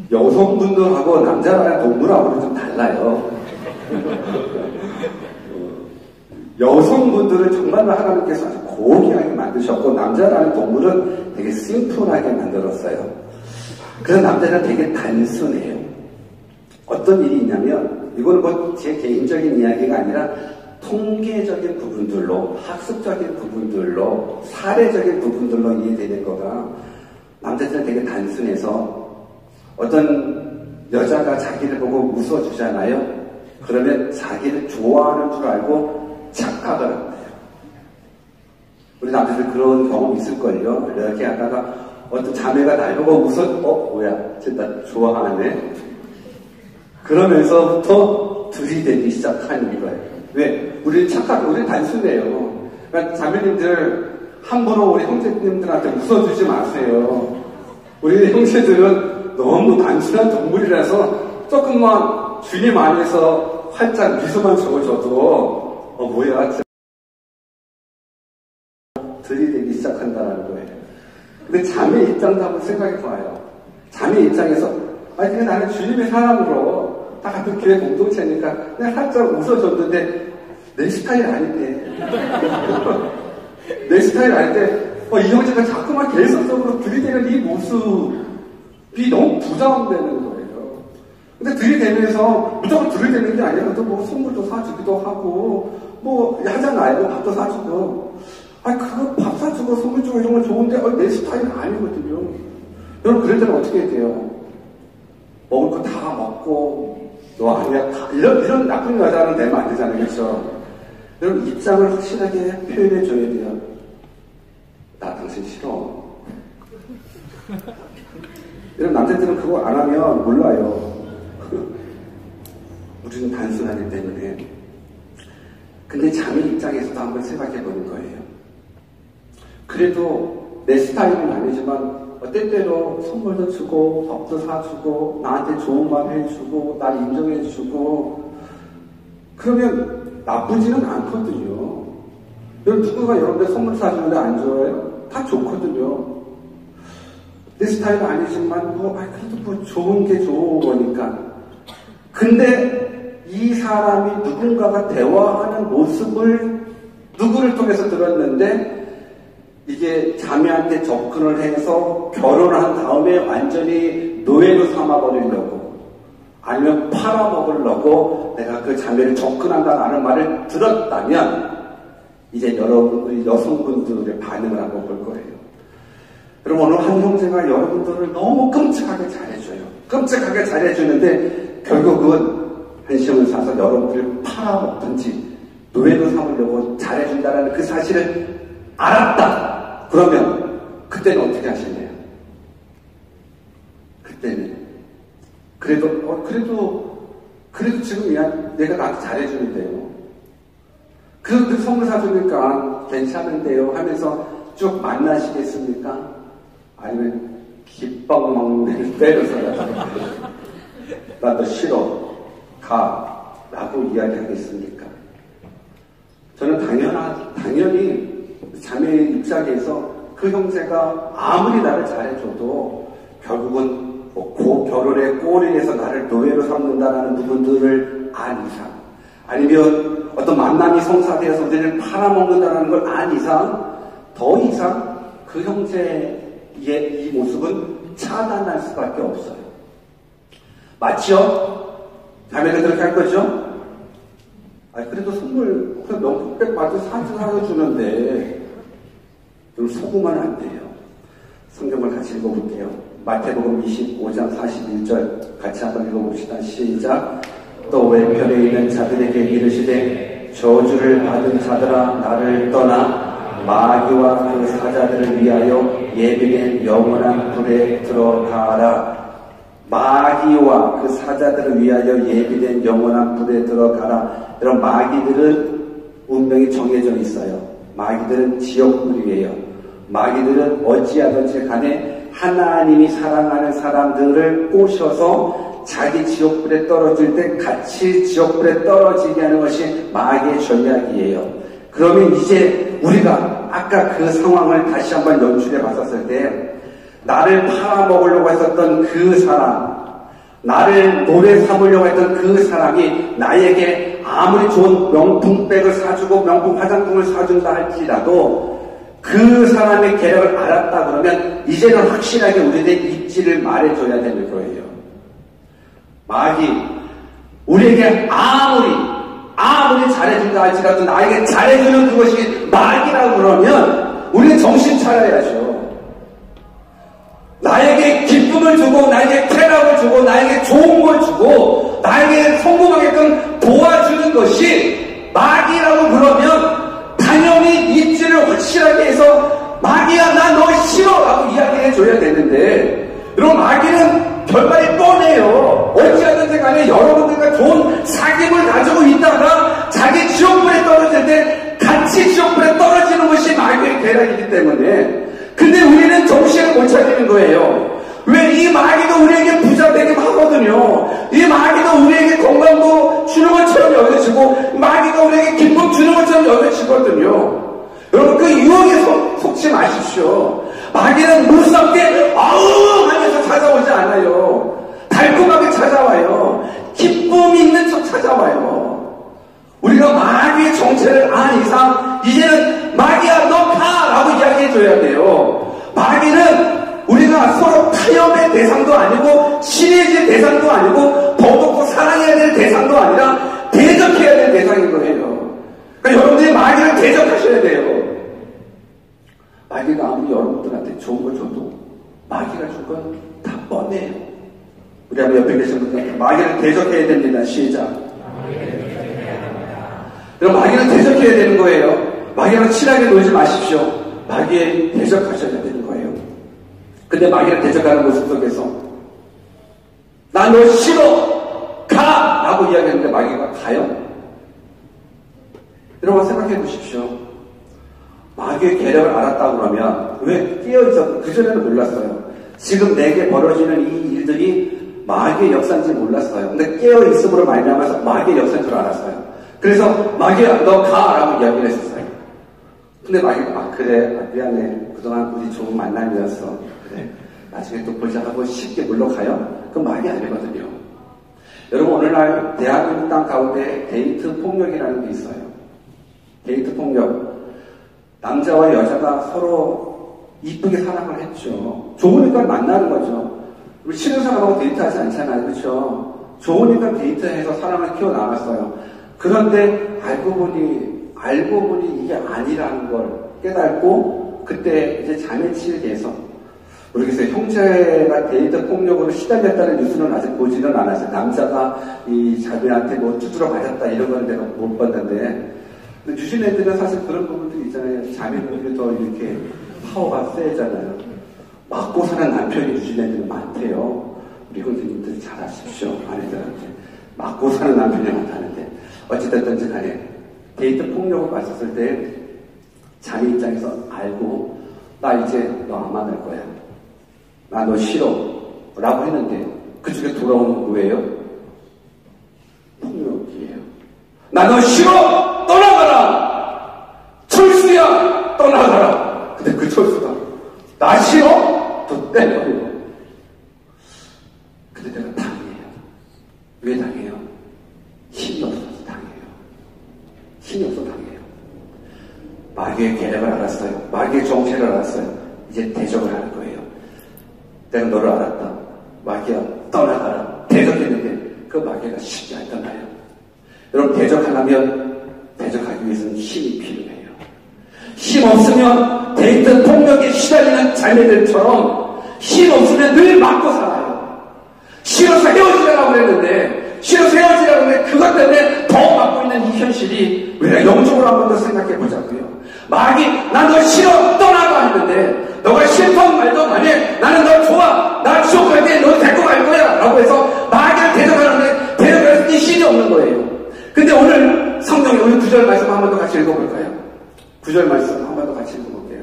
여성분들하고 남자라는 동물하고는 좀 달라요. 여성분들은 정말로 하나님께서 아주 고귀하게 만드셨고, 남자라는 동물은 되게 심플하게 만들었어요. 그래서 남자는 되게 단순해요. 어떤 일이 있냐면, 이거는 뭐 제 개인적인 이야기가 아니라 통계적인 부분들로, 학습적인 부분들로, 사례적인 부분들로 이해되는 거가, 남자들은 되게 단순해서 어떤 여자가 자기를 보고 웃어주잖아요. 그러면 자기를 좋아하는 줄 알고 착각을 한대요. 우리 남자들 그런 경험 있을걸요. 이렇게 하다가 어떤 자매가 날 보고 뭐야, 쟤나 좋아하네. 그러면서부터 들이대기 시작하는 거예요. 왜? 우리는 우리는 단순해요. 그러니까 자매님들 함부로 우리 형제님들한테 웃어주지 마세요. 우리 형제들은 너무 단순한 동물이라서 조금만 주님 안에서 활짝 미소만 지어줘도 뭐야, 들이대기 시작한다는 거예요. 근데 자매 입장도 한번 생각해봐요. 자매 입장에서 그냥 나는 주님의 사람으로 다 같은 교회 공동체니까 그냥 살짝 웃어줬는데 내 스타일 아닌데 내 스타일 아닌데 이 형제가 자꾸만 계속적으로 들이대는 이 모습이 너무 부담되는 거예요. 근데 들이대면서 무조건 들이대는 게 아니라 또 뭐 선물도 사주기도 하고 뭐 하잖아요. 밥도 사주고. 그거 밥 사주고 선물 주고 이런 건 좋은데 내 스타일은 아니거든요. 여러분 그럴 때는 어떻게 해야 돼요? 먹을 거 다 먹고 너 아니야. 이런 나쁜 여자는 되면 안 되잖아요. 그렇죠? 여러분 입장을 확실하게 표현해 줘야 돼요. 나 당신 싫어. 여러분 남자들은 그거 안 하면 몰라요. 우리는 단순하기 때문에. 근데 자매 입장에서도 한번 생각해 보는 거예요. 그래도 내 스타일은 아니지만 때때로 선물도 주고 밥도 사주고 나한테 좋은 말 해주고 날 인정해주고 그러면 나쁘지는 않거든요. 누군가 여러분들 선물 사주는데 안 좋아해요? 다 좋거든요. 내 스타일은 아니지만 그래도 좋은 게 좋은 거니까. 근데 이 사람이 누군가가 대화하는 모습을 누구를 통해서 들었는데 이게 자매한테 접근을 해서 결혼한 다음에 완전히 노예로 삼아버리려고 아니면 팔아먹으려고 내가 그 자매를 접근한다는 말을 들었다면 이제 여러분들이 여성분들의 반응을 한번 볼 거예요. 여러분 오늘 한 형제가 여러분들을 너무 끔찍하게 잘해줘요. 끔찍하게 잘해주는데 결국은 한심을 사서 여러분들을 팔아먹든지 노예로 삼으려고 잘해준다는 그 사실을 알았다. 그러면 그때는 어떻게 하실래요? 그때는 그래도 지금 내가 나한테 잘해주는데요. 그 선물 사주니까 괜찮은데요 하면서 쭉 만나시겠습니까? 아니면 기빵망대를 때려서 나 너 싫어 가 라고 이야기하겠습니까? 저는 당연히 자매의 입장에서 그 형제가 아무리 나를 잘해줘도 결국은 결혼의 꼬리에서 나를 노예로 삼는다는 부분들을 안 이상 아니면 어떤 만남이 성사되어서 우리를 팔아먹는다는 걸 안 이상 더 이상 그 형제의 이 모습은 차단할 수밖에 없어요. 맞죠? 자매가 그렇게 할 거죠? 그래도 선물 명품백 받고 사주는데 좀 속으면 안 돼요. 성경을 같이 읽어볼게요. 마태복음 25장 41절 같이 한번 읽어봅시다. 시작. 또 왼편에 있는 자들에게 이르시되 저주를 받은 자들아 나를 떠나 마귀와 그 사자들을 위하여 예비된 영원한 불에 들어가라. 마귀와 그 사자들을 위하여 예비된 영원한 불에 들어가라. 여러분 마귀들은 운명이 정해져 있어요. 마귀들은 지옥불이에요. 마귀들은 어찌하든지 간에 하나님이 사랑하는 사람들을 꼬셔서 자기 지옥불에 떨어질 때 같이 지옥불에 떨어지게 하는 것이 마귀의 전략이에요. 그러면 이제 우리가 아까 그 상황을 다시 한번 연출해 봤었을 때 나를 팔아먹으려고 했었던 그 사람 나를 노래 삼으려고 했던 그 사람이 나에게 아무리 좋은 명품백을 사주고 명품 화장품을 사준다 할지라도 그 사람의 계략을 알았다 그러면 이제는 확실하게 우리의 입지를 말해줘야 되는 거예요. 마귀, 우리에게 아무리 잘해준다 할지라도 나에게 잘해주는 그것이 마귀라고 그러면 우리는 정신 차려야죠. 나에게 기쁨을 주고 나에게 쾌락을 주고 나에게 좋은 걸 주고 나에게 성공하게끔 도와주는 것이 마귀라고 그러면 당연히 입지를 확실하게 해서 마귀야 나 너 싫어 라고 이야기해 줘야 되는데 여러분 마귀는 결말이 뻔해요. 어찌하든지 간에 여러분들과 좋은 사귐을 가지고 있다가 자기 지옥불에 떨어질 때 같이 지옥불에 떨어지는 것이 마귀의 계략이기 때문에 근데 우리는 정신을 못 차리는 거예요. 왜 이 마귀도 우리에게 부자 되게 하거든요. 이 마귀도 우리에게 건강도 주는 것처럼 여겨지고 마귀가 우리에게 기쁨 주는 것처럼 여겨지거든요. 여러분 그 유혹에 속지 마십시오. 마귀는 무섭게 아우 하면서 찾아오지 않아요. 달콤하게 찾아와요. 기쁨이 있는 척 찾아와요. 우리가 마귀의 정체를 안 이상 이제는 마귀야 너 가! 라고 이야기해줘야 돼요. 마귀는 우리가 서로 타협의 대상도 아니고 친해질 대상도 아니고 더욱더 사랑해야 될 대상도 아니라 대적해야 될 대상인 거예요. 그러니까 여러분들이 마귀를 대적하셔야 돼요. 마귀가 아무리 여러분들한테 좋은 걸 줘도 마귀가 줄 건 다 뻔해요. 우리 한번 옆에 계신 분들 마귀를 대적해야 됩니다. 시작. 그럼 마귀를 대적해야 되는 거예요. 마귀랑 친하게 놀지 마십시오. 마귀에 대적하셔야 되는 거예요. 근데 마귀를 대적하는 모습 속에서 나 너 싫어 가! 라고 이야기하는데 마귀가 가요? 여러분 생각해 보십시오. 마귀의 계략을 알았다고 그러면 왜 깨어있었고 그전에는 몰랐어요. 지금 내게 벌어지는 이 일들이 마귀의 역사인지 몰랐어요. 근데 깨어있음으로 말미암아서 마귀의 역사인 줄 알았어요. 그래서 마귀야 너 가! 라고 이야기를 했었어요. 근데 마귀가 그래 미안해 그동안 우리 좋은 만남이었어 그래 나중에 또 보자 하고 쉽게 물러가요? 그건 마귀 아니거든요. 여러분 오늘날 대한민국 땅 가운데 데이트 폭력이라는 게 있어요. 데이트 폭력. 남자와 여자가 서로 이쁘게 사랑을 했죠. 좋으니까 만나는 거죠. 싫은 사람하고 데이트하지 않잖아요. 그렇죠? 좋으니까 데이트해서 사랑을 키워나갔어요. 그런데 알고 보니 이게 아니라는 걸 깨닫고 그때 이제 자매치에 대해서 모르겠어요. 형제가 데이트 폭력으로 시달렸다는 뉴스는 아직 보지는 않았어요. 남자가 이 자매한테 뭐 두드러 맞았다 이런 건 내가 못 봤는데 뉴질랜드는 사실 그런 부분들이 있잖아요. 자매분들이 더 이렇게 파워가 세잖아요. 맞고 사는 남편이 뉴질랜드는 많대요. 우리 형제님들 잘 아십시오. 아내들한테 맞고 사는 남편이 많다는데 어찌됐든지 간에 데이트 폭력을 봤었을 때 자기 입장에서 알고 나 이제 너 안 만날 거야. 나 너 싫어. 라고 했는데 그쪽에 돌아오는 뭐예요? 폭력이에요. 나 너 싫어. 떠나가라. 철수야. 떠나가라. 근데 그 철수가 나 싫어? 또 때려버리고. 근데 내가 당해요. 왜 당해요? 힘이 없어서 당해요. 힘이 없어 당해요. 마귀의 계략을 알았어요. 마귀의 정체를 알았어요. 이제 대적을 하는 거예요. 내가 너를 알았다. 마귀야 떠나가라. 대적했는데 그 마귀가 쉽게 안 떠나요. 여러분 대적하려면 대적하기 위해서는 힘이 필요해요. 힘 없으면 데이트 폭력에 시달리는 자매들처럼 힘 없으면 늘 맞고 살아요. 싫어서 헤어지려고 그랬는데 싫어서 헤어지려고 했는데 그것 때문에 더 맞고 있는 이 현실이 우리가 영적으로 한 번 더 생각해 보자고요. 마귀 난 너 싫어 떠나가 했는데 너가 싫던 말도 간에 나는 너 좋아 나 지옥 갈 때 너 데리고 갈 거야 라고 해서 마귀를 대적하는데 대적할 수 힘이 없는 거예요. 근데 오늘 성경에 우리 9절 말씀 한 번 더 같이 읽어볼까요? 9절 말씀 한 번 더 같이 읽어볼게요.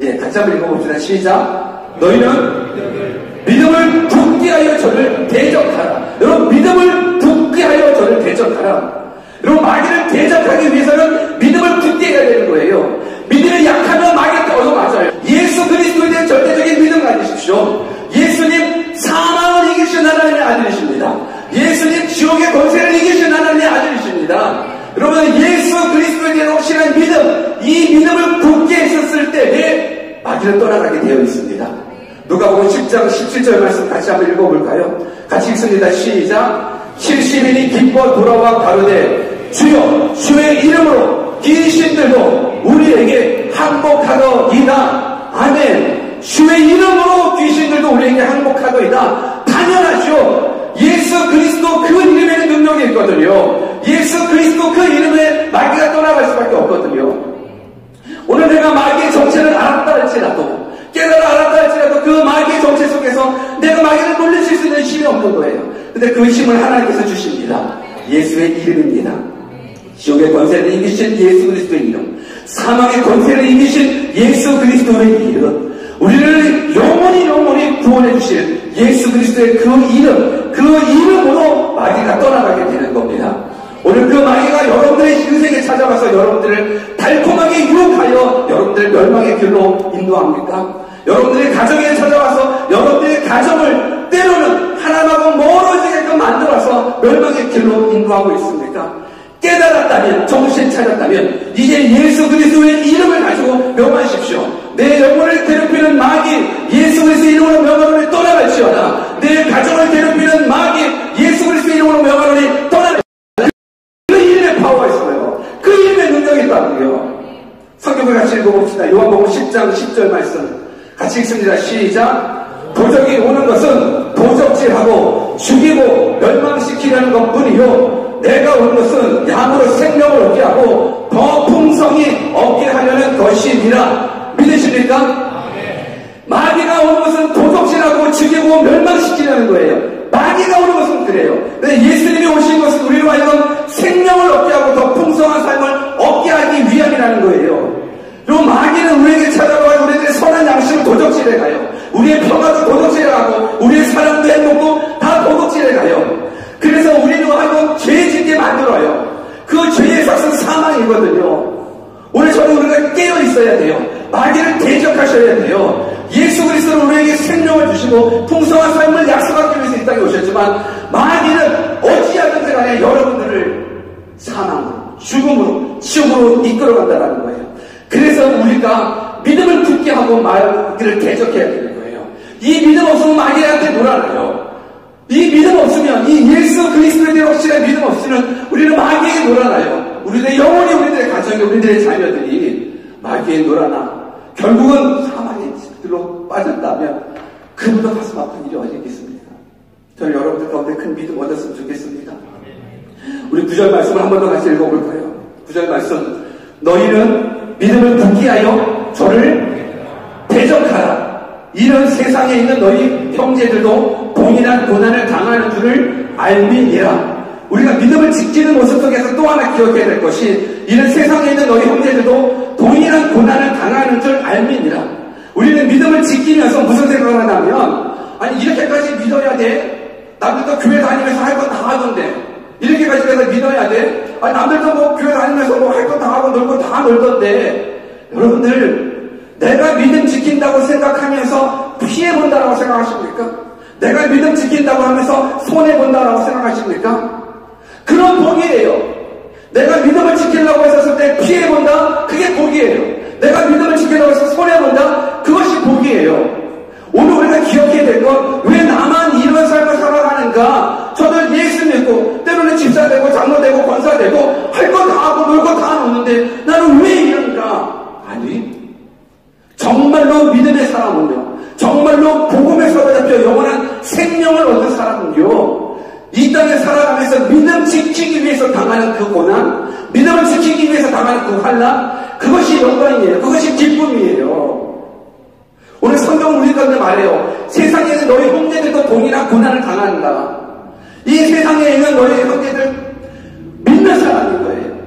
예, 같이 한번 읽어봅시다. 시작. 너희는 믿음을 굳게 하여 저를 대적하라. 여러분 믿음을 굳게 하여 저를 대적하라. 여러분 마귀를 대적하기 위해서는 믿음을 굳게 해야 되는 거예요. 믿음이 약하면 마귀한테 얻어맞아요. 예수 그리스도에 대한 절대적인 믿음 가지십시오. 예수님 사망을 이기신 하나님의 아들이십니다. 확실한 믿음, 이 믿음을 굳게 했었을 때에 마귀는 떠나가게 되어 있습니다. 누가복음 10장 17절 말씀 같이 한번 읽어볼까요? 같이 읽습니다. 시작. 70인이 기뻐 돌아와 가로되 주여 주의 이름으로 귀신들도 우리에게 항복하더이다. 아멘. 주의 이름으로 귀신들도 우리에게 항복하더이다. 당연하죠. 예수 그리스도 그 이름에는 능력이 있거든요. 예수 그리스도 그 이름에 마귀가 떠나갈 수밖에 없거든요. 오늘 내가 마귀의 정체를 알았다 할지라도, 깨달아 알았다 할지라도 그 마귀의 정체 속에서 내가 마귀를 물리칠 수 있는 힘이 없는 거예요. 근데 그 힘을 하나님께서 주십니다. 예수의 이름입니다. 지옥의 권세를 이기신 예수 그리스도의 이름, 사망의 권세를 이기신 예수 그리스도의 이름, 우리를 영원히 구원해 주실 예수 그리스도의 그 이름, 그 이름으로 마귀가 떠나가게 되는 겁니다. 오늘 그 마귀가 여러분들의 인생에 찾아와서 여러분들을 달콤하게 유혹하여 여러분들을 멸망의 길로 인도합니까? 여러분들의 가정에 찾아와서 여러분들의 가정을 때로는 하나님하고 멀어지게끔 만들어서 멸망의 길로 인도하고 있습니까? 깨달았다면, 정신 차렸다면 이제 예수 그리스도의 이름을 가지고 명하십시오. 내 영혼을 괴롭히는 마귀 예수 그리스도의 이름으로 명하노니 떠나갈지어다. 내 가정을 괴롭히는 마귀 예수 그리스도의 이름으로 명하노니 떠나갈지어다. 그 이름에 파워가 있어요. 그 이름에 능력이 있다고요. 성경을 같이 읽어봅시다. 요한복음 10장 10절 말씀 같이 읽습니다. 시작. 도적이 오는 것은 도적질하고 죽이고 멸망시키려는 것뿐이요 내가 온 것은 양으로 생명을 얻게 하고 더 풍성히 얻게 하려는 것이니라. 믿으십니까? 마귀가 오는 것은 도적질하고 죽이고 멸망시키려는 거예요. 마귀가 오는 것은 그래요. 근데 예수님이 오신 것은 우리로 하여금 생명을 얻게 하고 더 풍성한 삶을 얻게 하기 위함이라는 거예요. 요 마귀는 우리에게 찾아와 우리들의 선한 양심을 도적질해 가요. 우리의 평화도 도적질해 가고 우리의 사랑도 행복도 다 도적질해 가요. 그래서 우리로 하여금 죄 짓게 만들어요. 그 죄의 삭은 사망이거든요. 오늘 저는 우리가 깨어 있어야 돼요. 마귀를 대적하셔야 돼요. 예수 그리스도는 우리에게 생명을 주시고 풍성한 삶을 약속하기 위해서 이 땅에 오셨지만 마귀는 어찌하든지 간에 여러분들을 사망으로, 죽음으로, 지옥으로 이끌어간다는 거예요. 그래서 우리가 믿음을 굳게 하고 마귀를 대적해야 되는 거예요. 이 믿음 없으면 마귀한테 놀아나요. 이 믿음 없으면, 이 예수 그리스도에 대한 확실한 믿음 없으면 우리는 마귀에게 놀아나요. 우리들의 영혼이, 우리들의 가정이, 우리들의 자녀들이 마귀에 놀아나 결국은 사망의 길로 빠졌다면 그보다 가슴 아픈 일이 어디 있겠습니까? 저는 여러분들 가운데 큰 믿음 얻었으면 좋겠습니다. 우리 9절 말씀을 한 번 더 같이 읽어볼까요? 9절 말씀. 너희는 믿음을 굳게 하여 저를 대적하라. 이런 세상에 있는 너희 형제들도 동일한 고난을 당하는 줄을 알미니라. 우리가 믿음을 지키는 모습 속에서 또 하나 기억해야 될 것이, 이런 세상에 있는 너희 형제들도 동일한 고난을 당하는 줄 알미니라. 우리는 믿음을 지키면서 무슨 생각을 하냐면, 아니 이렇게까지 믿어야 돼? 남들도 교회 다니면서 할 건 다 하던데 이렇게까지 해서 믿어야 돼? 아니 남들도 뭐 교회 다니면서 뭐 할 건 다 하고 놀고 다 놀던데, 여러분들 내가 믿음 지킨다고 생각하면서 피해본다라고 생각하십니까? 내가 믿음 지킨다고 하면서 손해본다라고 생각하십니까? 그런 복이에요. 내가 믿음을 지키려고 했었을 때 피해본다? 그게 복이에요. 내가 믿음을 지키려고 해서 손해본다? 그것이 복이에요. 오늘 우리가 기억해야 될 건, 왜 나만 이런 삶을 살아가는가? 저들 예수 믿고 때로는 집사 되고 장로 되고 권사 되고 할 거 다 하고 놀 거 다 노는데 나는 왜 이런가? 아니, 정말로 믿음의 사람은요, 정말로 복음에 사로잡혀 영원한 생명을 얻는 사람은요, 이 땅에 살아가면서 믿음 지키기 위해서 당하는 그 고난, 믿음을 지키기 위해서 당하는 그 환난, 그것이 영광이에요. 그것이 기쁨이에요. 오늘 성경은 우리 가운데 말해요. 세상에 있는 너희 형제들도 동일한 고난을 당한다. 이 세상에 있는 너희 형제들 믿는 사람인 거예요.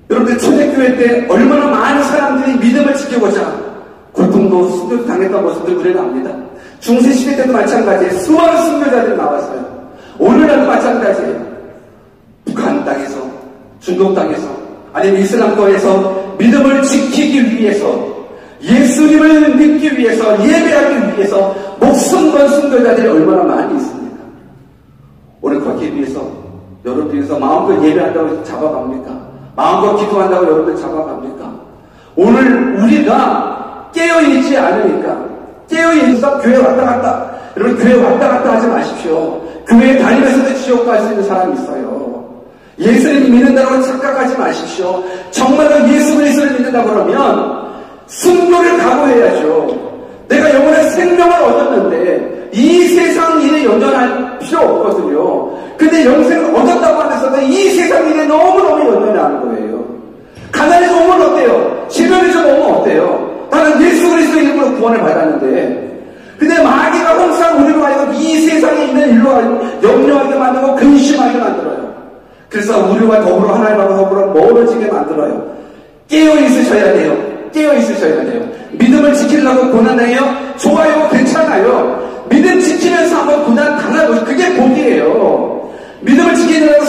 여러분들 초대교회 때 얼마나 많은 사람들이 믿음을 지키고자 고통도 순교도 당했던 모습들 우리는 압니다. 중세시대 때도 마찬가지예요. 수많은 순교자들이 나왔어요. 오늘날도 마찬가지예요. 북한 땅에서, 중국 땅에서, 아니면 이슬람교에서 믿음을 지키기 위해서, 예수님을 믿기 위해서, 예배하기 위해서 목숨 건 순교자들이 얼마나 많이 있습니까? 오늘 거기에 비해서 여러분들께서 마음껏 예배한다고 잡아갑니까? 마음껏 기도한다고 여러분들 잡아갑니까? 오늘 우리가 깨어있지 않으니까, 깨어있어서 교회 왔다 갔다, 여러분 교회 왔다 갔다 하지 마십시오. 교회에 다니면서도 지옥 갈 수 있는 사람이 있어요. 예수님 믿는다고 착각하지 마십시오. 정말로 예수 그리스도를 믿는다 그러면 순교를 각오해야죠. 내가 영원한 생명을 얻었는데 이 세상 일에 연연할 필요 없거든요. 근데 영생을 얻었다고 하면서도 이 세상 일에 너무너무 연연하는 거예요. 가난해서 오면 어때요? 질병이 좀 오면 어때요? 나는 예수 그리스도 이름으로 구원을 받았는데, 근데 마귀가 항상 우리로 하여금 이 세상에 있는 일로 염려하게 만들고 근심하게 만들어요. 그래서 우리와 더불어 하나님하고 더불어 멀어지게 만들어요. 깨어 있으셔야 돼요. 깨어 있으셔야 돼요. 믿음을 지키려고 고난당해요? 좋아요, 괜찮아요. 믿음 지키면서 한번 고난 당하고 그게 복이에요. 믿음을 지키느라고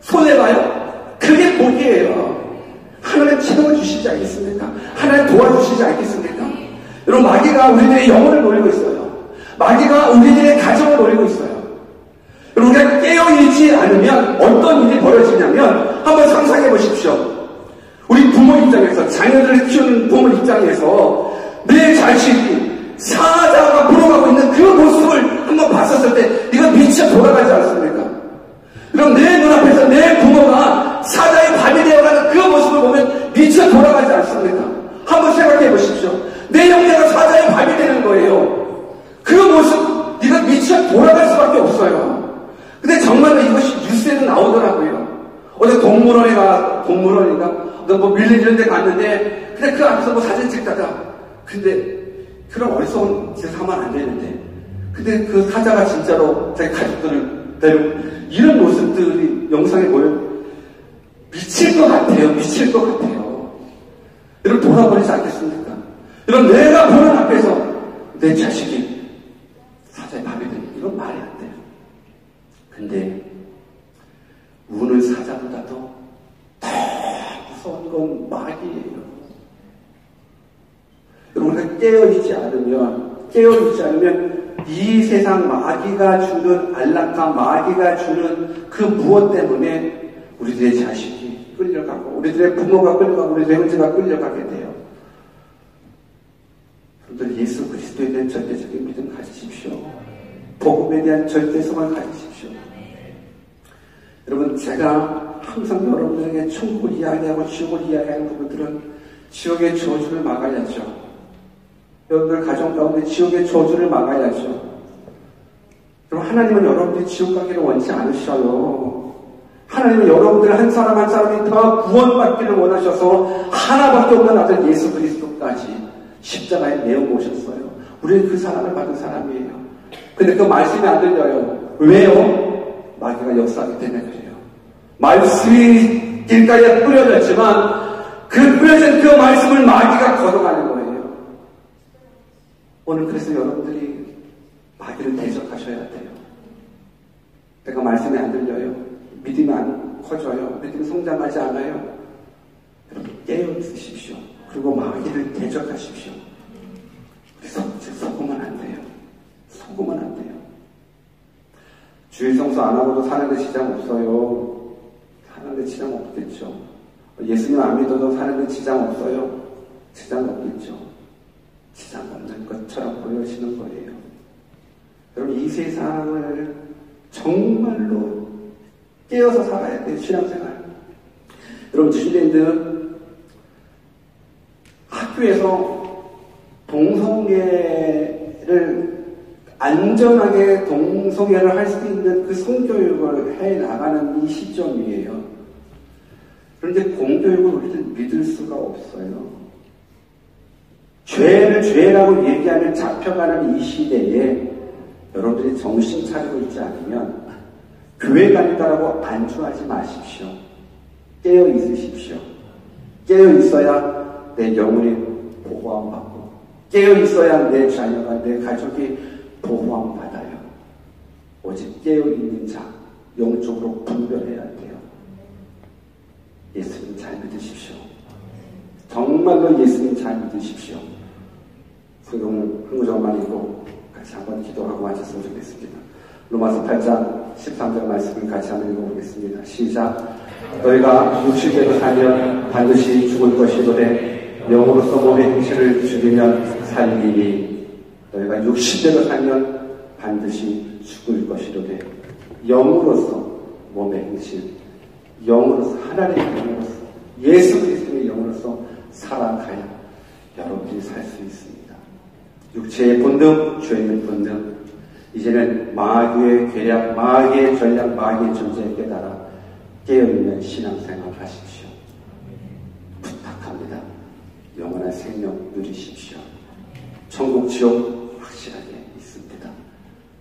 손해봐요? 그게 복이에요. 하나님 채워주시지 않겠습니까? 하나님 도와주시지 않겠습니까? 여러분, 마귀가 우리들의 영혼을 노리고 있어요. 마귀가 우리들의 가정을 노리고 있어요. 여러분, 우리가 깨어있지 않으면 어떤 일이 벌어지냐면 한번 상상해 보십시오. 우리 부모 입장에서, 자녀들을 키우는 부모 입장에서 내 자식이 사자가 물어가고 있는 그 모습을 한번 봤었을 때 이거 미쳐 돌아가지 않습니까? 그럼 내 눈앞에서 내 부모가 사자의 밥이 되어가는 그 모습을 보면 미쳐 돌아가지 않습니까? 한번 생각해 보십시오. 내 형제가 사자의 밥이 되는 거예요. 그 모습, 네가 미쳐 돌아갈 수밖에 없어요. 근데 정말로 이것이 뉴스에도 나오더라고요. 어제 동물원인가, 뭐 밀린 이런 데 갔는데, 근데 그 앞에서 뭐 사진 찍다가, 근데 그런 어리석은 짓을 하면 안 되는데, 근데 그 사자가 진짜로 자기 가족들을 데리고, 이런 모습들이 영상에 보여 미칠 것 같아요. 미칠 것 같아요. 여러분, 돌아버리지 않겠습니까? 여러분, 내가 보는 앞에서 내 자식이 사자의 밥이 되는, 이건 말이 안 돼요. 근데 우는 사자보다도 더 무서운 건 마귀예요. 여러분, 우리가 깨어있지 않으면 이 세상 마귀가 주는 안락함, 마귀가 주는 그 무엇 때문에 우리들의 자식이 끌려가고, 우리들의 부모가 끌려가고, 우리들의 형제가 끌려가게 돼요. 여러분들, 예수 그리스도에 대한 절대적인 믿음 가지십시오. 복음에 대한 절대성을 가지십시오. 여러분, 제가 항상 여러분들에게 천국을 이야기하고 지옥을 이야기하는 부분들은 지옥의 저주를 막아야죠. 여러분들 가정 가운데 지옥의 저주를 막아야죠. 여러분, 하나님은 여러분들이 지옥 가기를 원치 않으셔요. 하나님은 여러분들 한 사람 한 사람이 다 구원받기를 원하셔서 하나밖에 없는 아들 예수 그리스도까지 십자가에 내어 모셨어요. 우리는 그 사랑을 받은 사람이에요. 근데 그 말씀이 안 들려요. 왜요? 마귀가 역사하기 때문에 그래요. 말씀이 길가에 뿌려졌지만 그 뿌려진 그 말씀을 마귀가 걷어가는 거예요. 오늘 그래서 여러분들이 마귀를 대적하셔야 돼요. 내가 말씀이 안 들려요. 믿음이 안 커져요. 믿음이 성장하지 않아요. 여러분, 깨어 있으십시오. 그리고 마귀를 대적하십시오. 그래서 속으면 안 돼요. 속으면 안 돼요. 주일 성수 안 하고도 사는데 지장 없어요. 사는데 지장 없겠죠. 예수님 안 믿어도 사는데 지장 없어요. 지장 없겠죠. 지장 없는 것처럼 보여지는 거예요. 여러분, 이 세상을 정말로 깨어서 살아야 돼요. 신앙생활. 여러분, 뉴질랜드 학교에서 동성애를 안전하게 동성애를 할 수 있는 그 성교육을 해 나가는 이 시점이에요. 그런데 공교육을 우리들 믿을 수가 없어요. 죄를 죄라고 얘기하면 잡혀가는 이 시대에 여러분들이 정신 차리고 있지 않으면 교회 다닌다라고 안주하지 마십시오. 깨어 있으십시오. 깨어 있어야 내 영혼이 보호함 받고, 깨어 있어야 내 자녀가, 내 가족이 보호함 받아요. 오직 깨어 있는 자, 영적으로 분별해야 돼요. 예수님 잘 믿으십시오. 정말로 예수님 잘 믿으십시오. 성경을 한 구절만 읽고 같이 한번 기도하고 마쳤으면 좋겠습니다. 로마서 8장 13절 말씀을 같이 한번 읽어보겠습니다. 시작. 너희가 육신대로 살면 반드시 죽을 것이로되 영으로서 몸의 행실을 죽이면 살리니 너희가 육신대로 살면 반드시 죽을 것이로되 영으로서 몸의 행실, 영으로서 하나님의 영으로서 예수 그리스도의 영으로서 살아가야 여러분들이 살 수 있습니다. 육체의 본능, 죄의 본능, 이제는 마귀의 계략, 마귀의 전략, 마귀의 존재에 깨달아 깨어있는 신앙생활 하십시오. 부탁합니다. 영원한 생명 누리십시오. 천국, 지옥 확실하게 있습니다.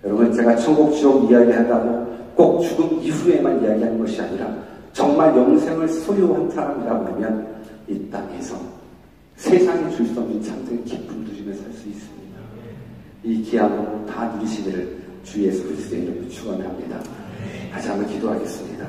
여러분, 제가 천국, 지옥 이야기한다고 꼭 죽음 이후에만 이야기하는 것이 아니라 정말 영생을 소유한 사람이라고 하면 이 땅에서 세상에 줄 수 없는 참된 기쁨 누리며 살 수 있습니다. 이 기약으로 다 누리시기를 주 예수 그리스도의 이름으로 축원합니다. 다시 한번 기도하겠습니다.